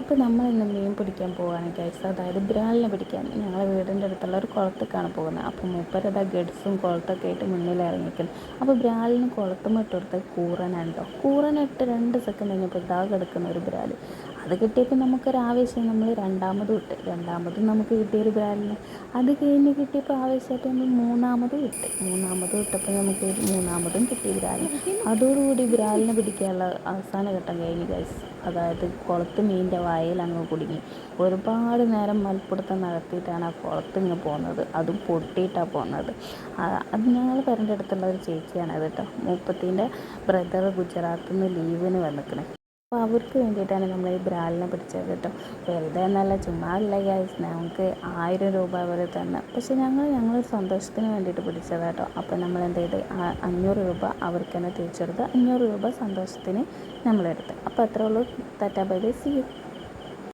അപ്പോൾ നമ്മളിന്ന് മീൻ പിടിക്കാൻ പോവുകയാണ് ഗൈസ്. അതായത് ബ്രാലിനെ പിടിക്കാൻ ഞങ്ങളെ വീടിൻ്റെ അടുത്തുള്ള ഒരു കുളത്തേക്കാണ് പോകുന്നത്. അപ്പോൾ മൂപ്പരതാ ഗഡ്സും കുളത്തൊക്കെ ആയിട്ട് മുന്നിൽ ഇറങ്ങിയിരിക്കുന്നു. അപ്പോൾ ബ്രാലിന് കുളത്തുമ്പോൾ ഇട്ട് കൊടുത്ത കൂറനുണ്ടോ, കൂറനിട്ട് 2 സെക്കൻഡ് കഴിഞ്ഞപ്പോൾ ഇതാ കിടക്കുന്ന ഒരു ബ്രാൽ. അത് കിട്ടിയപ്പോൾ നമുക്കൊരാവേശം, നമ്മൾ രണ്ടാമതും നമുക്ക് കിട്ടിയൊരു ബ്രാലിന്. അത് കഴിഞ്ഞ് കിട്ടിയപ്പോൾ ആവേശമായിട്ട് നമ്മൾ മൂന്നാമതും ഇട്ടപ്പോൾ നമുക്ക് മൂന്നാമതും കിട്ടി ബ്രാലിന്. അതോടുകൂടി ബ്രാലിനെ പിടിക്കാനുള്ള അവസാന ഘട്ടം കഴിഞ്ഞ് ഗൈസ്. അതായത് കുളത്ത് മീനിൻ്റെ വായിൽ അങ്ങ് കുടുങ്ങി. ഒരുപാട് നേരം മൽപ്പിടുത്തം നടത്തിയിട്ടാണ് ആ കുളത്ത് ഇങ്ങ് പോകുന്നത്, അതും പൊട്ടിയിട്ടാണ് പോകുന്നത്. അത് ഞങ്ങൾ പേരൻ്റെ അടുത്തുള്ള ഒരു ചേച്ചിയാണ് അത് കേട്ടോ. മൂപ്പത്തിൻ്റെ ബ്രദർ ഗുജറാത്തിൽ നിന്ന് ലീവിന് വന്നിക്കണേ. അപ്പോൾ അവർക്ക് വേണ്ടിയിട്ടാണ് നമ്മൾ ഈ ബ്രാലിനെ പിടിച്ചത് കേട്ടോ. വെറുതെ എന്നല്ല, ചുമ്മാ അല്ല ഗൈസ്, ഞങ്ങൾക്ക് 1000 രൂപ അവർ തന്നെ. പക്ഷെ ഞങ്ങൾ സന്തോഷത്തിന് വേണ്ടിയിട്ട് പിടിച്ചത് കേട്ടോ. അപ്പോൾ നമ്മൾ എന്ത് ചെയ്ത് 500 രൂപ അവർക്ക് തന്നെ തിരിച്ചെടുത്ത് 500 രൂപ സന്തോഷത്തിന് നമ്മളെടുത്ത്. അപ്പോൾ അത്രേ ഉള്ളൂ. Tata bye bye, see U.